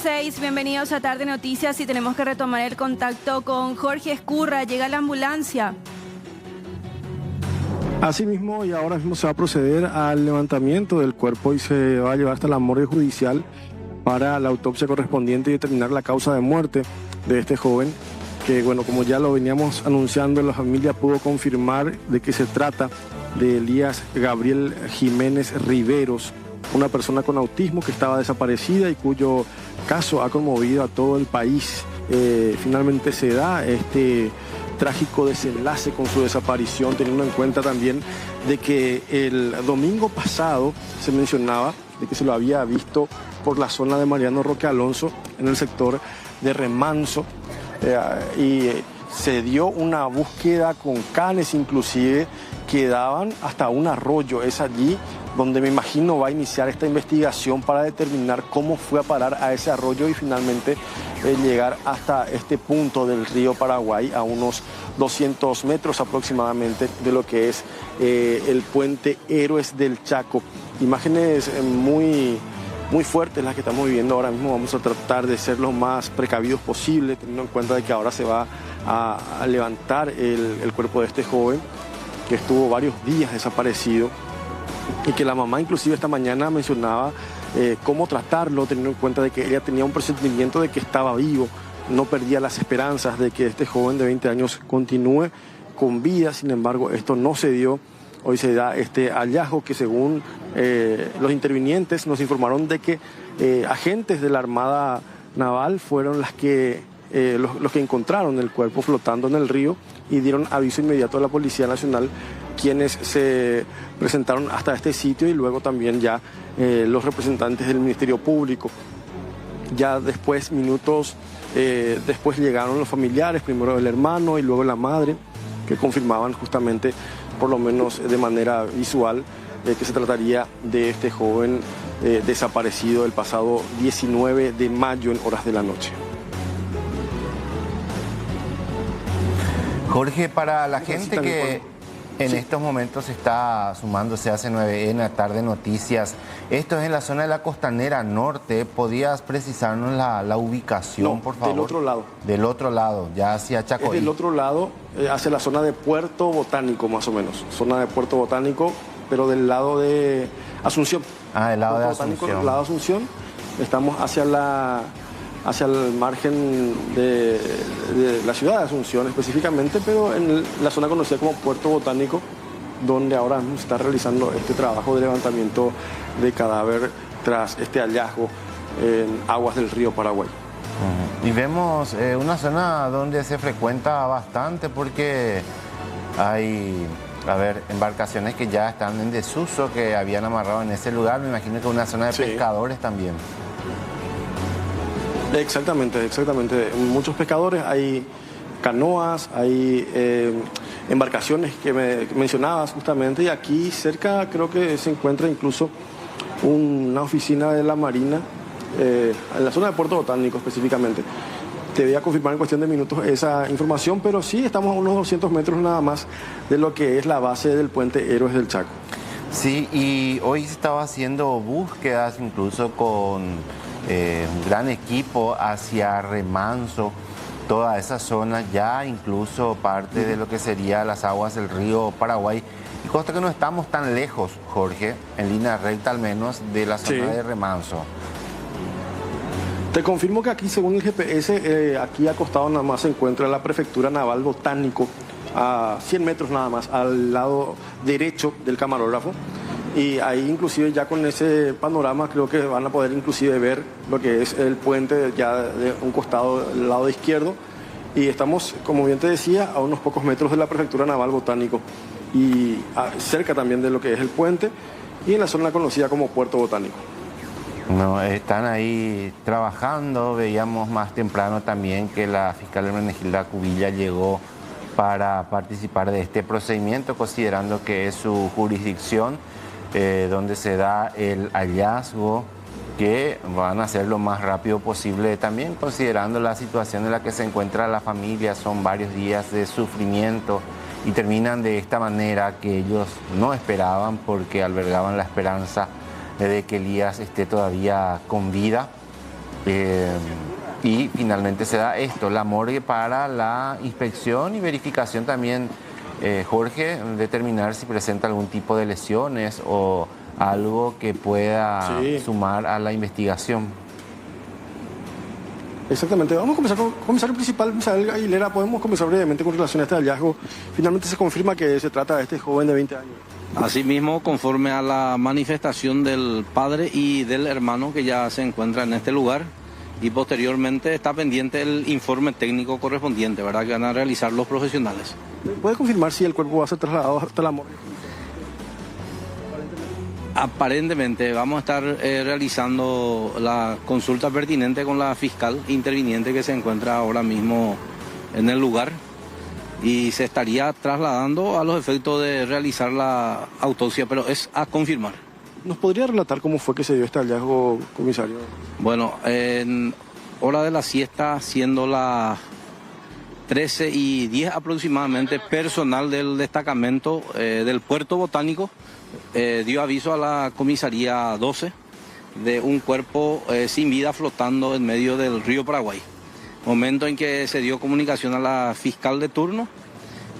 8:06, bienvenidos a Tarde Noticias y tenemos que retomar el contacto con Jorge Escurra. Llega la ambulancia. Asimismo, y ahora mismo se va a proceder al levantamiento del cuerpo y se va a llevar hasta la morgue judicial para la autopsia correspondiente y determinar la causa de muerte de este joven, que bueno, como ya lo veníamos anunciando, la familia pudo confirmar de que se trata de Elías Gabriel Jiménez Riveros, una persona con autismo que estaba desaparecida y cuyo caso ha conmovido a todo el país. Finalmente se da este trágico desenlace con su desaparición, teniendo en cuenta también de que el domingo pasado se mencionaba de que se lo había visto por la zona de Mariano Roque Alonso, en el sector de Remanso, y se dio una búsqueda con canes inclusive que daban hasta un arroyo. Es allí donde me imagino va a iniciar esta investigación para determinar cómo fue a parar a ese arroyo y finalmente llegar hasta este punto del río Paraguay, a unos 200 metros aproximadamente de lo que es el puente Héroes del Chaco. Imágenes muy fuertes las que estamos viviendo ahora mismo. Vamos a tratar de ser lo más precavidos posible, teniendo en cuenta de que ahora se va a levantar el cuerpo de este joven que estuvo varios días desaparecido y que la mamá inclusive esta mañana mencionaba cómo tratarlo, teniendo en cuenta de que ella tenía un presentimiento de que estaba vivo, no perdía las esperanzas de que este joven de 20 años continúe con vida. Sin embargo, esto no se dio. Hoy se da este hallazgo que, según los intervinientes, nos informaron de que agentes de la Armada Naval fueron los que encontraron el cuerpo flotando en el río y dieron aviso inmediato a la Policía Nacional, quienes se presentaron hasta este sitio, y luego también ya los representantes del Ministerio Público. Ya después, minutos después, llegaron los familiares, primero el hermano y luego la madre, que confirmaban justamente, por lo menos de manera visual, que se trataría de este joven desaparecido el pasado 19 de mayo en horas de la noche. Jorge, para la gente que en estos momentos está sumándose a C9N a Tarde Noticias, esto es en la zona de la Costanera Norte, ¿podías precisarnos la ubicación, por favor? Del otro lado. Del otro lado, ya hacia Chacoí. Es del otro lado, hacia la zona de Puerto Botánico, más o menos. Zona de Puerto Botánico, pero del lado de Asunción. Ah, del lado de Puerto Asunción. Botánico, del lado de Asunción. Estamos hacia el margen de la ciudad de Asunción específicamente, pero en la zona conocida como Puerto Botánico, donde ahora mismo se está realizando este trabajo de levantamiento de cadáver tras este hallazgo en aguas del río Paraguay. Y vemos una zona donde se frecuenta bastante porque hay, embarcaciones que ya están en desuso, que habían amarrado en ese lugar. Me imagino que una zona de pescadores también. Exactamente. Muchos pescadores, hay canoas, hay embarcaciones que mencionabas justamente, y aquí cerca creo que se encuentra incluso una oficina de la Marina, en la zona de Puerto Botánico específicamente. Te voy a confirmar en cuestión de minutos esa información, pero sí estamos a unos 200 metros nada más de lo que es la base del puente Héroes del Chaco. Sí, y hoy se estaba haciendo búsquedas incluso con un gran equipo hacia Remanso, toda esa zona, ya incluso parte de lo que sería las aguas del río Paraguay. Y consta que no estamos tan lejos, Jorge, en línea recta al menos, de la zona de Remanso. Te confirmo que aquí, según el GPS, aquí acostado nada más se encuentra la Prefectura Naval Botánico, a 100 metros nada más, al lado derecho del camarógrafo. Y ahí inclusive ya con ese panorama creo que van a poder inclusive ver lo que es el puente ya de un costado del lado izquierdo. Y estamos, como bien te decía, a unos pocos metros de la Prefectura Naval Botánico y cerca también de lo que es el puente y en la zona conocida como Puerto Botánico. No, están ahí trabajando. Veíamos más temprano también que la fiscal Hermenegilda Cubilla llegó para participar de este procedimiento, considerando que es su jurisdicción donde se da el hallazgo, que van a hacer lo más rápido posible, también considerando la situación en la que se encuentra la familia. Son varios días de sufrimiento y terminan de esta manera que ellos no esperaban, porque albergaban la esperanza de que Elías esté todavía con vida. Y finalmente se da esto, la morgue para la inspección y verificación también, Jorge, determinar si presenta algún tipo de lesiones o algo que pueda sumar a la investigación. Exactamente. Vamos a comenzar con el comisario principal, Misael Aguilera. Podemos comenzar brevemente con relación a este hallazgo. Finalmente se confirma que se trata de este joven de 20 años. Asimismo, conforme a la manifestación del padre y del hermano que ya se encuentra en este lugar, y posteriormente está pendiente el informe técnico correspondiente, ¿verdad?, que van a realizar los profesionales. ¿Puede confirmar si el cuerpo va a ser trasladado hasta la morgue? Aparentemente vamos a estar realizando la consulta pertinente con la fiscal interviniente que se encuentra ahora mismo en el lugar y se estaría trasladando a los efectos de realizar la autopsia, pero es a confirmar. ¿Nos podría relatar cómo fue que se dio este hallazgo, comisario? Bueno, en hora de la siesta, siendo las 13:10 aproximadamente, personal del destacamento del Puerto Botánico dio aviso a la comisaría 12 de un cuerpo sin vida flotando en medio del río Paraguay. Momento en que se dio comunicación a la fiscal de turno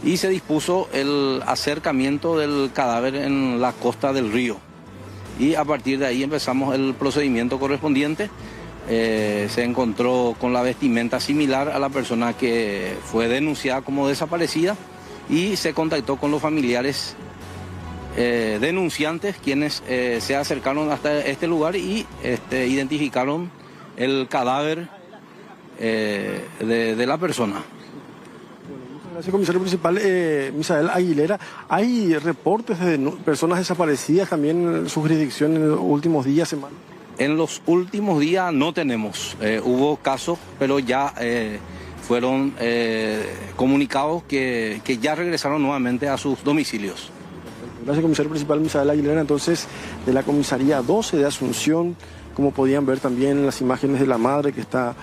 y se dispuso el acercamiento del cadáver en la costa del río. Y a partir de ahí empezamos el procedimiento correspondiente. Se encontró con la vestimenta similar a la persona que fue denunciada como desaparecida y se contactó con los familiares denunciantes, quienes se acercaron hasta este lugar y identificaron el cadáver de la persona. Gracias, comisario principal. Misael Aguilera, ¿hay reportes de personas desaparecidas también en su jurisdicción en los últimos días, semanas? En los últimos días no tenemos. Hubo casos, pero ya fueron comunicados que ya regresaron nuevamente a sus domicilios. Gracias, comisario principal Misael Aguilera. Entonces, de la comisaría 12 de Asunción, como podían ver también las imágenes de la madre que está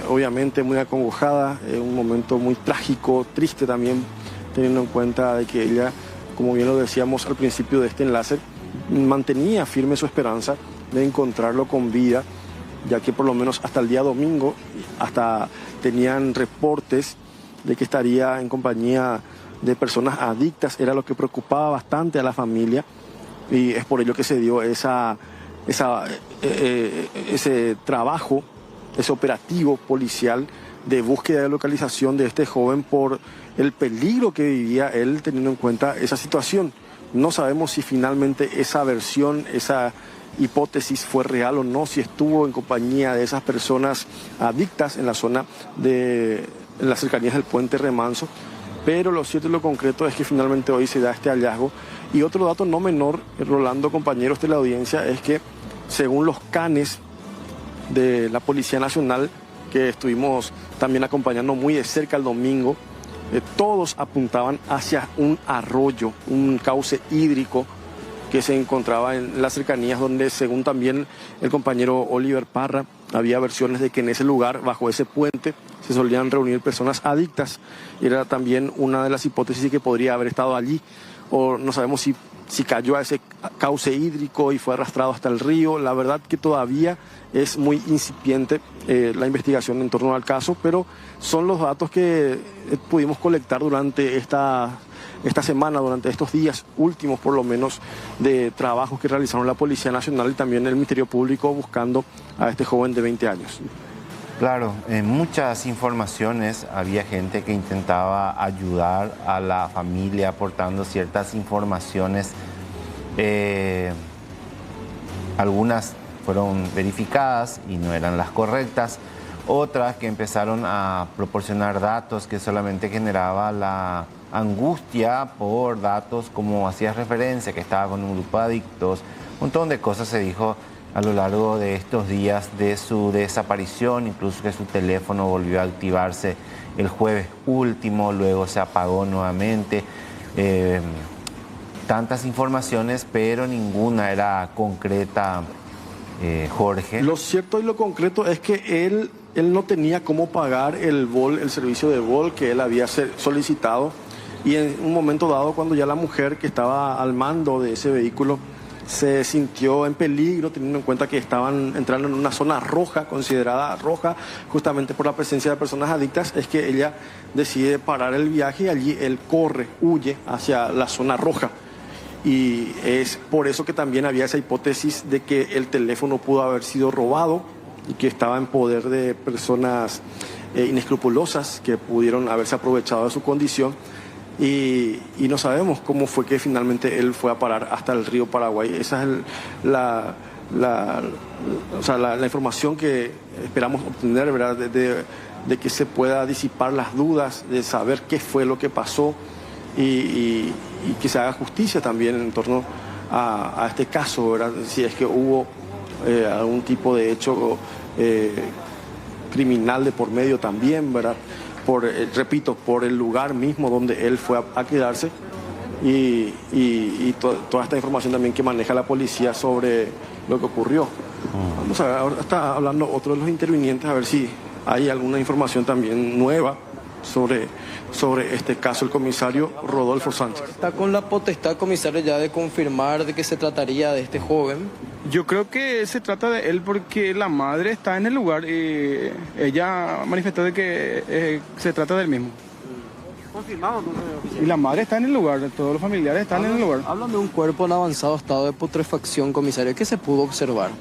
obviamente muy acongojada, un momento muy trágico, triste también, teniendo en cuenta de que ella, como bien lo decíamos al principio de este enlace, mantenía firme su esperanza de encontrarlo con vida, ya que por lo menos hasta el día domingo hasta tenían reportes de que estaría en compañía de personas adictas. Era lo que preocupaba bastante a la familia y es por ello que se dio ese trabajo, ese operativo policial de búsqueda y localización de este joven por el peligro que vivía él, teniendo en cuenta esa situación. No sabemos si finalmente esa versión, esa hipótesis fue real o no, si estuvo en compañía de esas personas adictas en la zona en las cercanías del puente Remanso, pero lo cierto y lo concreto es que finalmente hoy se da este hallazgo. Y otro dato no menor, Rolando, compañeros de la audiencia, es que según los canes de la Policía Nacional, que estuvimos también acompañando muy de cerca el domingo, todos apuntaban hacia un arroyo, un cauce hídrico que se encontraba en las cercanías, donde según también el compañero Oliver Parra, había versiones de que en ese lugar, bajo ese puente, se solían reunir personas adictas. Y era también una de las hipótesis que podría haber estado allí, o no sabemos si cayó a ese cauce hídrico y fue arrastrado hasta el río. La verdad que todavía es muy incipiente la investigación en torno al caso, pero son los datos que pudimos colectar durante esta semana, durante estos días últimos por lo menos, de trabajos que realizaron la Policía Nacional y también el Ministerio Público buscando a este joven de 20 años. Claro, en muchas informaciones había gente que intentaba ayudar a la familia aportando ciertas informaciones. Algunas fueron verificadas y no eran las correctas. Otras que empezaron a proporcionar datos que solamente generaba la angustia por datos como hacías referencia, que estaba con un grupo de adictos. Un montón de cosas se dijo a lo largo de estos días de su desaparición, incluso que su teléfono volvió a activarse el jueves último, luego se apagó nuevamente. Tantas informaciones, pero ninguna era concreta, Jorge. Lo cierto y lo concreto es que él no tenía cómo pagar el servicio de Volt que él había solicitado, y en un momento dado, cuando ya la mujer que estaba al mando de ese vehículo se sintió en peligro, teniendo en cuenta que estaban entrando en una zona roja, considerada roja, justamente por la presencia de personas adictas, es que ella decide parar el viaje y allí él corre, huye hacia la zona roja. Y es por eso que también había esa hipótesis de que el teléfono pudo haber sido robado y que estaba en poder de personas inescrupulosas que pudieron haberse aprovechado de su condición. Y no sabemos cómo fue que finalmente él fue a parar hasta el río Paraguay. Esa es la información que esperamos obtener, ¿verdad? De que se pueda disipar las dudas, de saber qué fue lo que pasó y que se haga justicia también en torno a este caso, ¿verdad? Si es que hubo algún tipo de hecho criminal de por medio también, ¿verdad? Repito, por el lugar mismo donde él fue a quedarse y toda esta información también que maneja la policía sobre lo que ocurrió. Vamos a ver, ahora está hablando otro de los intervinientes, a ver si hay alguna información también nueva sobre este caso, el comisario Rodolfo Sánchez. ¿Está con la potestad, comisario, ya de confirmar de que se trataría de este joven? Yo creo que se trata de él porque la madre está en el lugar y ella manifestó de que se trata del mismo. Confirmado, Y la madre está en el lugar, todos los familiares están en el lugar. Hablan de un cuerpo en avanzado estado de putrefacción, comisario. ¿Qué se pudo observar?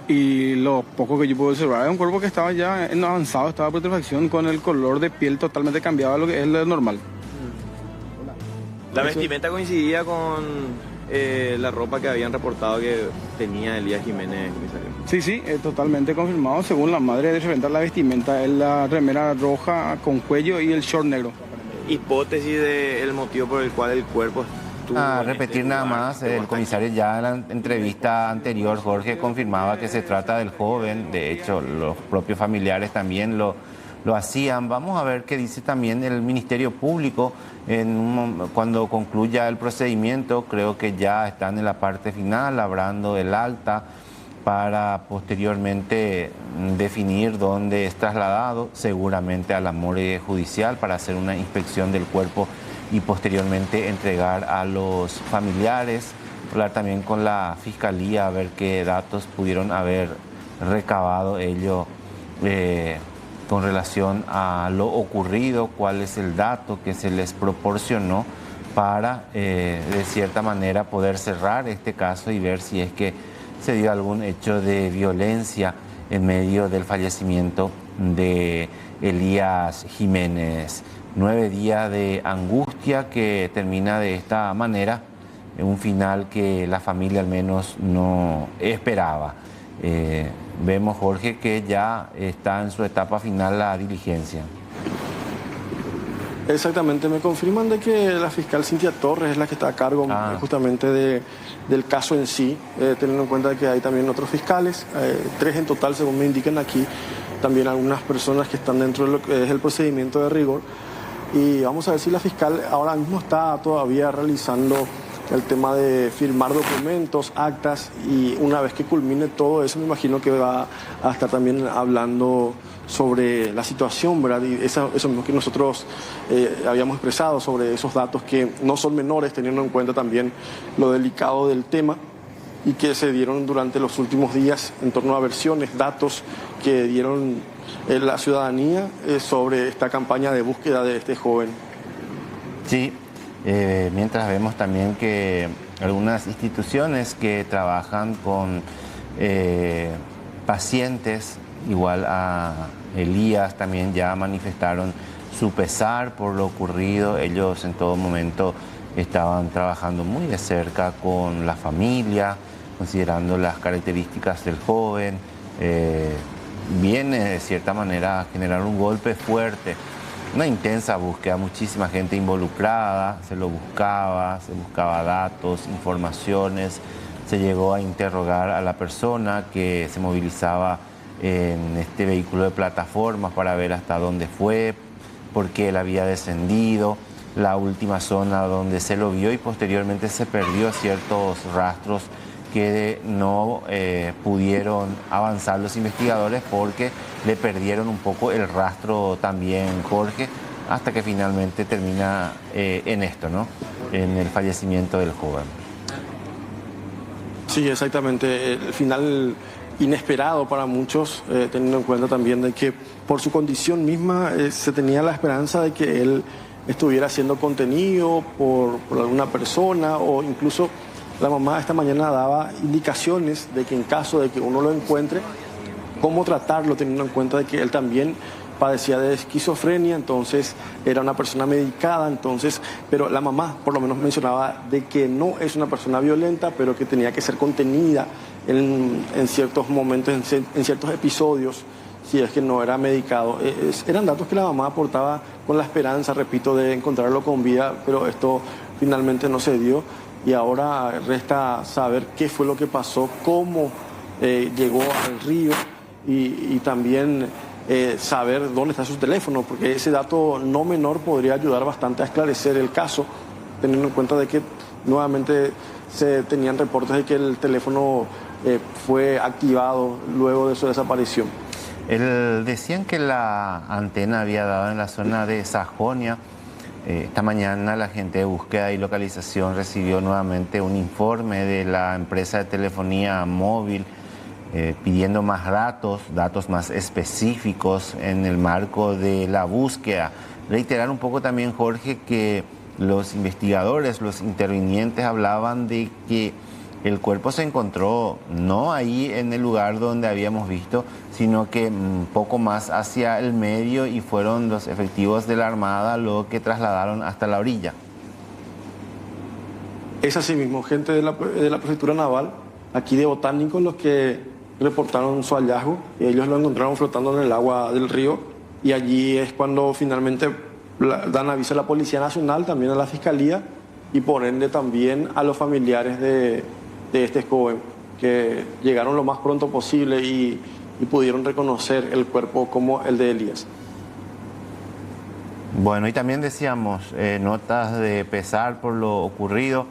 Y lo poco que yo pude observar es un cuerpo que estaba ya en avanzado estado de putrefacción con el color de piel totalmente cambiado a lo que es lo normal. La vestimenta coincidía con la ropa que habían reportado que tenía Elías Jiménez, comisario. Sí, totalmente confirmado. Según la madre de reventar la vestimenta es la remera roja con cuello y el short negro. Hipótesis del motivo por el cual el cuerpo estuvo A en repetir este nada lugar, más, el comisario ya en la entrevista anterior, Jorge, confirmaba que se trata del joven. De hecho, los propios familiares también lo hacían. Vamos a ver qué dice también el Ministerio Público cuando concluya el procedimiento. Creo que ya están en la parte final, labrando el acta para posteriormente definir dónde es trasladado, seguramente a la morgue judicial, para hacer una inspección del cuerpo y posteriormente entregar a los familiares, hablar también con la Fiscalía a ver qué datos pudieron haber recabado ellos con relación a lo ocurrido, cuál es el dato que se les proporcionó para de cierta manera poder cerrar este caso y ver si es que se dio algún hecho de violencia en medio del fallecimiento de Elías Jiménez. 9 días de angustia que termina de esta manera, un final que la familia al menos no esperaba. Vemos, Jorge, que ya está en su etapa final la diligencia. Exactamente, me confirman de que la fiscal Cintia Torres es la que está a cargo justamente del caso en sí, teniendo en cuenta que hay también otros fiscales, 3 en total según me indican aquí, también algunas personas que están dentro de lo que es el procedimiento de rigor. Y vamos a ver si la fiscal ahora mismo está todavía realizando el tema de firmar documentos, actas, y una vez que culmine todo eso me imagino que va a estar también hablando sobre la situación, ¿verdad? Y eso mismo que nosotros habíamos expresado sobre esos datos que no son menores, teniendo en cuenta también lo delicado del tema y que se dieron durante los últimos días en torno a versiones, datos que dieron la ciudadanía sobre esta campaña de búsqueda de este joven. Sí, mientras vemos también que algunas instituciones que trabajan con pacientes igual a Elías también ya manifestaron su pesar por lo ocurrido. Ellos en todo momento estaban trabajando muy de cerca con la familia, considerando las características del joven. Viene de cierta manera a generar un golpe fuerte, una intensa búsqueda, muchísima gente involucrada, se buscaba datos, informaciones, se llegó a interrogar a la persona que se movilizaba en este vehículo de plataformas para ver hasta dónde fue, por qué él había descendido, la última zona donde se lo vio y posteriormente se perdió ciertos rastros que no pudieron avanzar los investigadores porque le perdieron un poco el rastro también, Jorge, hasta que finalmente termina en esto, ¿no? En el fallecimiento del joven. Sí, exactamente. El final inesperado para muchos, teniendo en cuenta también de que por su condición misma se tenía la esperanza de que él estuviera siendo contenido por alguna persona, o incluso la mamá esta mañana daba indicaciones de que en caso de que uno lo encuentre, cómo tratarlo, teniendo en cuenta de que él también padecía de esquizofrenia, entonces era una persona medicada, entonces, pero la mamá por lo menos mencionaba de que no es una persona violenta, pero que tenía que ser contenida en ciertos momentos, en ciertos episodios, si es que no era medicado. Eran datos que la mamá aportaba con la esperanza, repito, de encontrarlo con vida, pero esto finalmente no se dio, y ahora resta saber qué fue lo que pasó, cómo llegó al río, y también saber dónde está su teléfono, porque ese dato no menor podría ayudar bastante a esclarecer el caso, teniendo en cuenta de que nuevamente se tenían reportes de que el teléfono fue activado luego de su desaparición. Decían que la antena había dado en la zona de Sajonia. Esta mañana la gente de búsqueda y localización recibió nuevamente un informe de la empresa de telefonía móvil pidiendo más datos más específicos en el marco de la búsqueda. Reiterar un poco también, Jorge, que los investigadores, los intervinientes hablaban de que el cuerpo se encontró no ahí en el lugar donde habíamos visto, sino que un poco más hacia el medio, y fueron los efectivos de la Armada los que trasladaron hasta la orilla. Es así mismo, gente de la Prefectura Naval, aquí de Botánico, los que reportaron su hallazgo, y ellos lo encontraron flotando en el agua del río, y allí es cuando finalmente dan aviso a la Policía Nacional, también a la Fiscalía, y por ende también a los familiares de este joven, que llegaron lo más pronto posible y pudieron reconocer el cuerpo como el de Elías. Bueno, y también decíamos notas de pesar por lo ocurrido,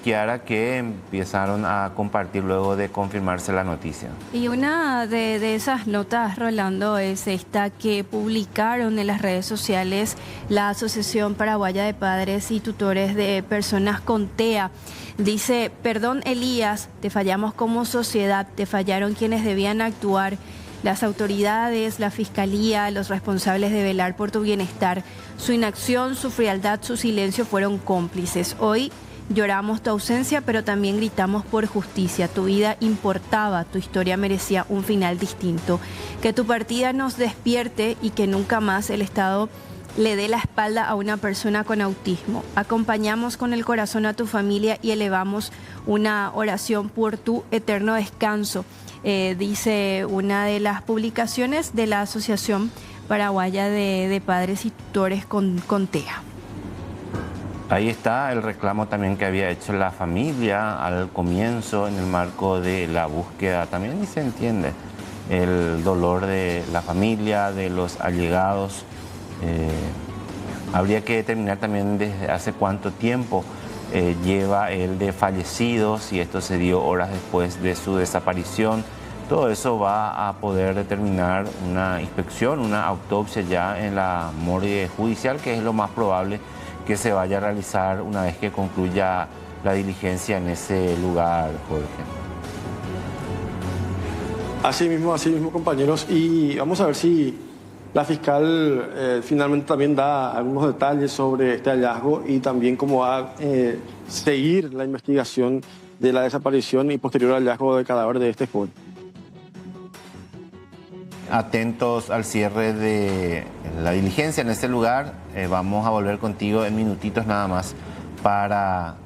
Kiara, que empezaron a compartir luego de confirmarse la noticia. Y una de esas notas, Rolando, es esta que publicaron en las redes sociales la Asociación Paraguaya de Padres y Tutores de Personas con TEA. Dice: perdón, Elías, te fallamos como sociedad, te fallaron quienes debían actuar, las autoridades, la Fiscalía, los responsables de velar por tu bienestar. Su inacción, su frialdad, su silencio fueron cómplices. Hoy lloramos tu ausencia, pero también gritamos por justicia. Tu vida importaba, tu historia merecía un final distinto. Que tu partida nos despierte y que nunca más el Estado le dé la espalda a una persona con autismo. Acompañamos con el corazón a tu familia y elevamos una oración por tu eterno descanso, dice una de las publicaciones de la Asociación Paraguaya de Padres y Tutores con TEA. Ahí está el reclamo también que había hecho la familia al comienzo en el marco de la búsqueda también, y se entiende el dolor de la familia, de los allegados. Habría que determinar también desde hace cuánto tiempo lleva el de fallecido, si esto se dio horas después de su desaparición. Todo eso va a poder determinar una inspección, una autopsia ya en la morgue judicial, que es lo más probable que se vaya a realizar una vez que concluya la diligencia en ese lugar, Jorge. Así mismo, compañeros, y vamos a ver si la fiscal finalmente también da algunos detalles sobre este hallazgo y también cómo va a seguir la investigación de la desaparición y posterior hallazgo del cadáver de este joven. Atentos al cierre de la diligencia en este lugar. Vamos a volver contigo en minutitos nada más para